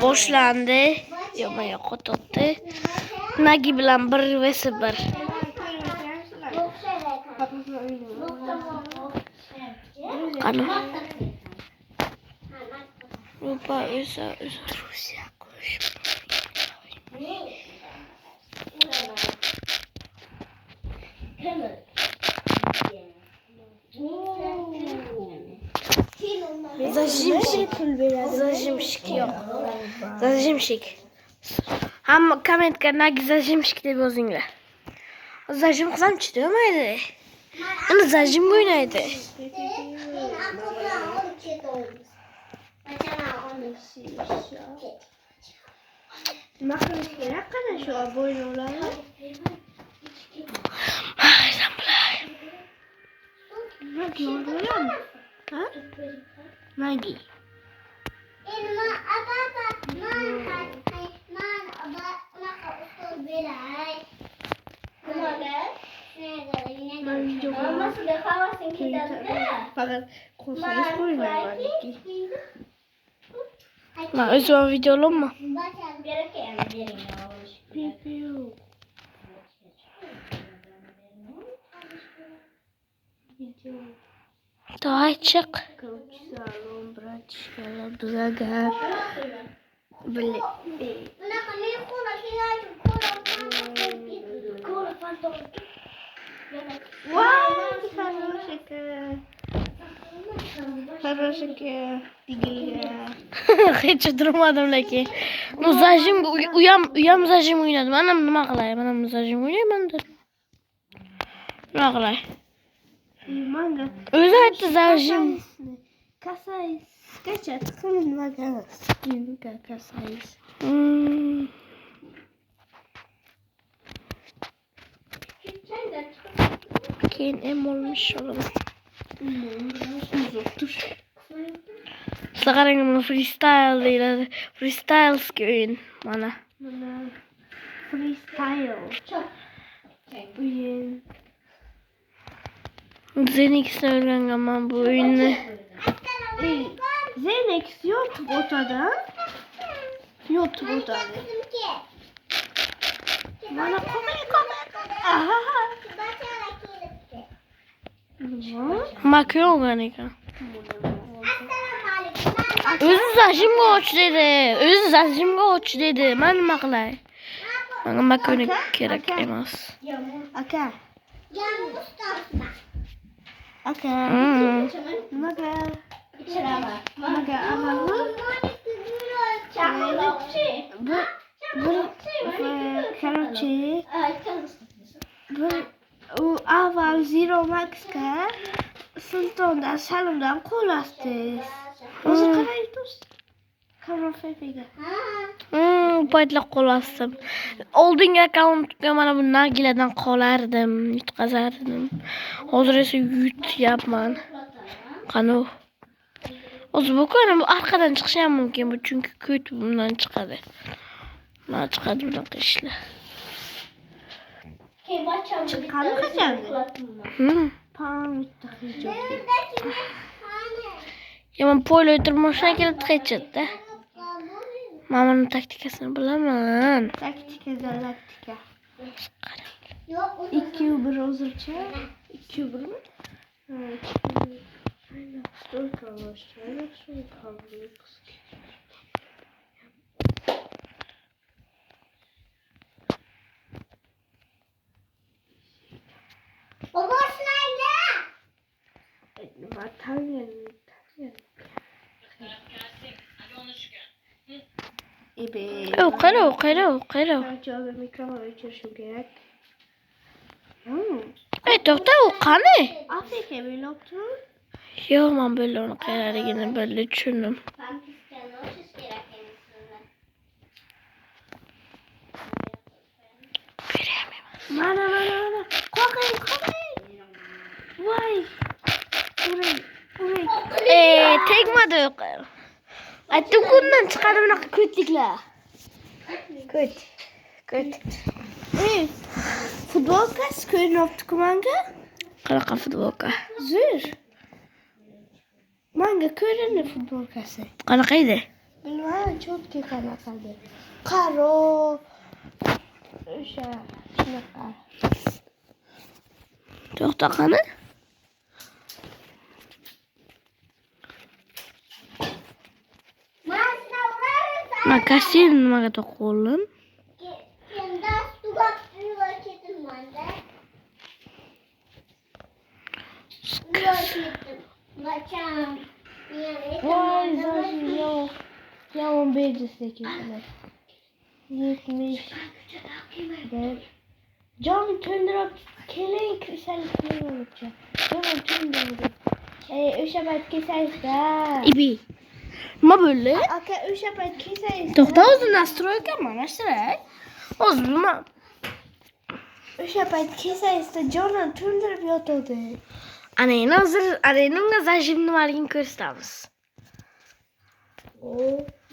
boshlandi. Yo'q, yo'qotdi. Nagi bilan 1vs1. Qani? Rupa esa Rusiya qo'shib. Zajimshik yo'q. Zajimshik. Hamma kommentga nagi zajimshik deb yozinglar. Zajim qilsam chidamaydi. Uni zajim o'ynaydi. Nima qilish kerak qana shu bo'ynovlarni? Nagi o'rganami? Ha? Nagi. Fakat konuşmayı koymayın. Ma o'zim videolamma. Давай chiq. Salom, bratishkalar, bizaga. Bile. Хорошенькая. Digilga. Hech turmadim lekin. Muzajim uyam zajim o'ynadi. Mana nima qilay? Mana muzajim o'ynayman-da. Nima qilay? Manga. O'zi aytdi zajim. Kasayis. Kacha tkın maga. Skin kasayis. Keyin olmuş olaman. Sizlar qarang, buni freestyle deyiladi. Freestyle o'yin mana. Freestyle. O'yin. Zenix'ni o'rganganman bu o'yinni. Zenix YouTube o'tadi. YouTube o'tadi. Mana qo'may. Aha. Mak o'rgan ekan. O'zi zajimga och dedi. O'zi zajimga och dedi. Men nima qilay? Menga makoni kerak emas. Aka. Aka. Maga. Maga amalı. Короче. U avval Zero Max'ga Sultondan Salimdan qo'l ostingiz. Hozir qarang do'st. Kamrofiga. Paytlar qo'l ostim. Oldingi akkauntga mana bu nagilardan qolardim, yutqazardim. Hozir esa yutyapman. Qani? Hozir bu ko'ram orqadan chiqishi ham mumkin bu, chunki ko't bundan chiqadi. Mana chiqadi bunaqa ishlar. Chiqqani qachon? Men polo o'tirmoqdan kelib tiqaychitda. Men uning taktikasini bilaman. Taktika galaktika. 2-1 hozircha. 2-1 mi? Aynen. Stолько başlayalım. Sonra kaldık. Batalyon. Qara. Acaba mikrofon açışım gerek. To'xta, u qani? Afrika vlogchi. Yo'q, men bo'loni qayerligini bildi tushundim. Mana. Qo'rqing. Voy. Uray. Tegmadi. Aytdim kundan chiqadi bunaqa ko'tliklar. Ko't. Futbolkasi ko'rinibdi manga. Qanaqa futbolka? Zo'r. Manga ko'rindi futbolkasi. Qanaqa edi? Bilmem cho'tka qanaqadir. Qaro. O'sha shunaqa. To'xta qani. Makasini nimaga to'qildim? Voy zo'rlar. Yomon bejizda ketdilar. 70. Jon to'ndirib keling kirishalik bo'lmoqchi. Jon to'ndirib. O'sha payt kesaysiz-da. Ibi. Nima bo'ldi? Aka o'sha payt kesaysiz. To'xta, o'zi nastroyga manashtiray. O'zi nima? O'sha payt kesaysiz-da Jon to'ndirib yotadi. Ana endi hozir arenamga zajim nimaligini ko'rsatamiz.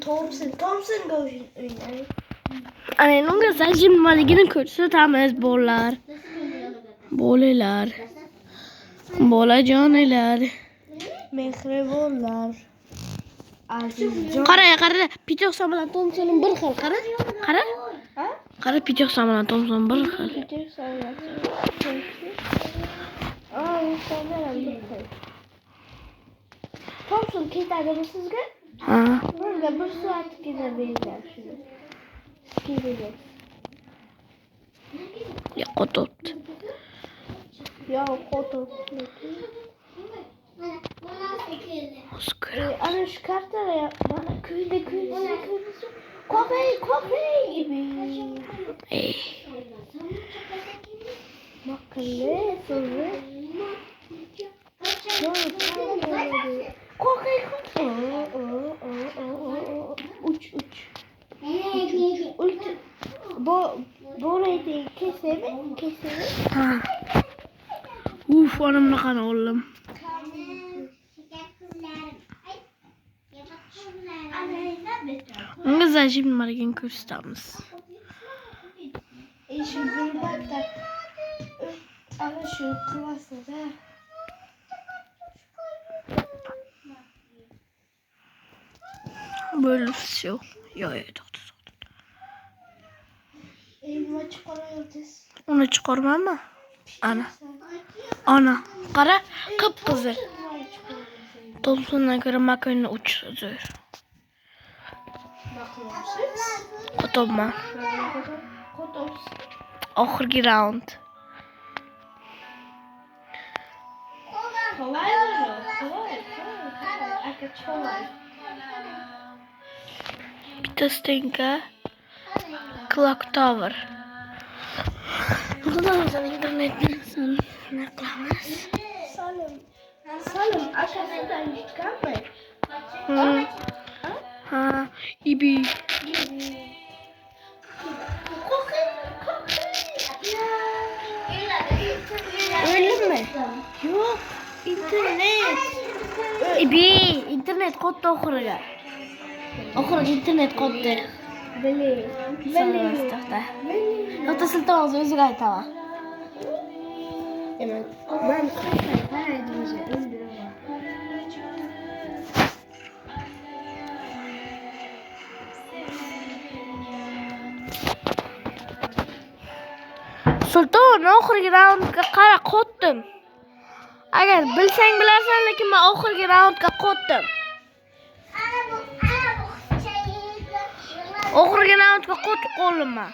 Thompsonga o'ynay. Arenamga zajim nimaligini ko'rsatamiz bolalar. Bolalar. Bolajonalar. Mehribonlar. Azizjon. Qara, Pichoqson bilan Thompson bir xil, qara. Ha? Qara, Pichoqson bilan Thompson bir xil. Thompson ketadimi sizga? Ha. Menga 1 soatgina bergan shuni. Skibiga. Yo'qotibdi. Yo'q, qo'to. Ana shu kartaga mana kuyda. Qo'qay gibi. Ey. Maqille so'zi. Qo'qay. Uch. Bo'laydi kesemi? Ha. Onimni qani o'g'lim. Unga zajim nimaligini ko'rsatamiz. Shu gulbatda ana shu klassda Böyle все. Yo, to'xta. nima chiqaryapsiz? Uni chiqarmaymi? Ana. Qara, qip-qizil. Thompsondan ko'ra Makonning uchi zo'r. Qo'tobman. Oxirgi raund. Kolay. Aka cholay. Bitta stenka. Clock Tower. Xudodan internetni nima qilamiz? Salim, akasidan yutganmi? Ha, Ibi. O'ldimmi? Yo'q, internet. Ibi, internet qotdi oxiriga. Oxiriga internet qotdi. Bili. To'xta. To'xta, siltamiz, o'ziga aytaman. Ben qaraydim o'zi o'ldiraman. Sulton, oxirgi raundga qara qotdim. Agar bilsang bilarsan, lekin men oxirgi raundga qotdim. Oxirgi raundga qotib qoldim men.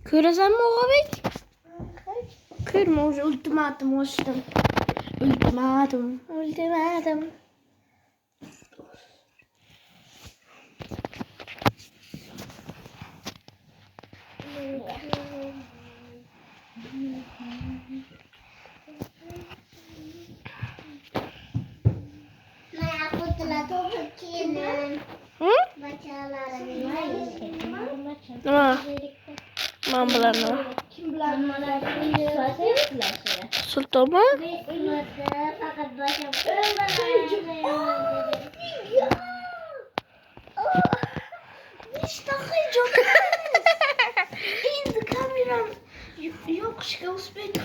Ko'rasanmi Og'abek? Ko'rma, уже ultimatum ochdim. Ultimatum. Hı? Nima? Men bilan nima? Kim bilan Sultonmi? Endi kameram yoqishga uspayt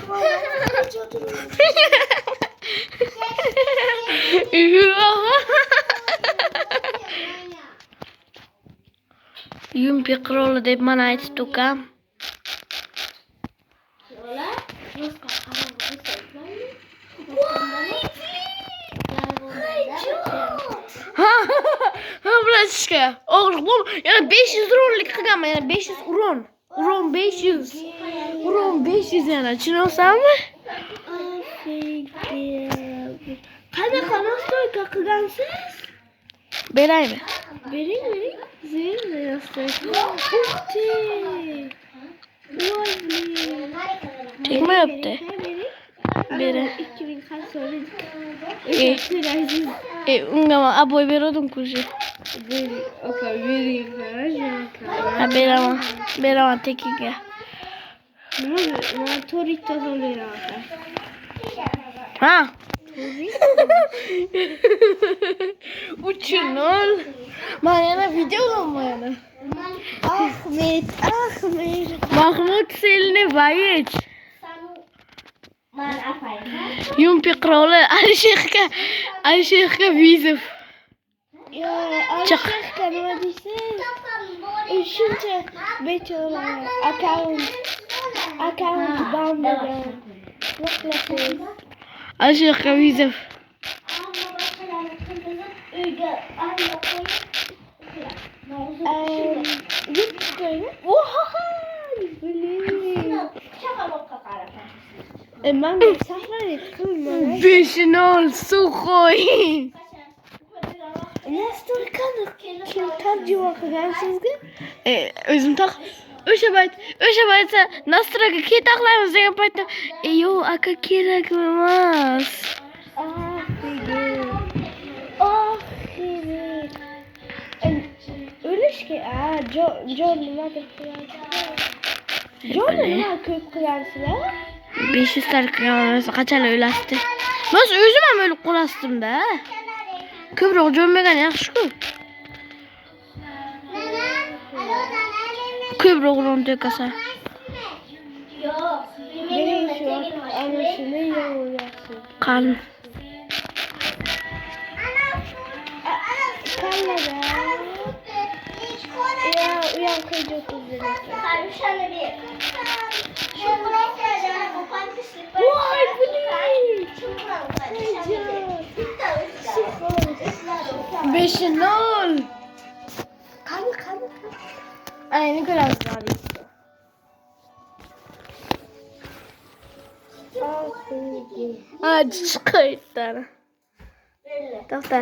Yumpi qiroli deb mana aytibdi ukam. Ha bilashishga. Og'riq bo'l. Yana 500 uronlik qilganman, yana 500 uron. Uron 500. Uron 500 yana. Tushunasizmi? Qanaqa nastoyka qilgansiz? Beraymi? Bering. Zerda nastoyka. Uxti. Voy, Tegmayapti. Bera. 2000 qancha so'radik. Unga men aboy berdim-ku o'sha. Bering, opa, bering. Ha, beraman tekiga. Nima to'rik tozalayapman. Ha? 3-0. Men yana video olaman. Ahmet. Mahmud Selniboyevich. Yumpi qiroli Alisherga Vizov. Yo, Alishka nima deysiz? Shuncha bechora account bandagan. Yo'qlasiz. Alisherga Vizov. Ben sahran ettim. 5-0 Suxoy. Nastoykani kim tarjima qilgan sizga? O'zim o'sha paytda Nastroga ketaqlaymiz degan paytda, yo'q, aka kerak emas. O'lishga, jon nimadir qilyapsizlar. Jon nima ko'p qilyapsizlar? 500 talik qilganmiz, qanchalar o'lasdi. Men o'zim ham o'lib qolasdim-da. Ko'proq jon bergan yaxshi-ku. Ko'proq uron to'kasa. Bering shu ana shuni yo'lyapsiz. Qani. Kallada. Ya, u ham qo'yib Voy, buning. 5-0. Qani. Ayni ko'ramiz hali. Ha, chiqaytdi. To'xta.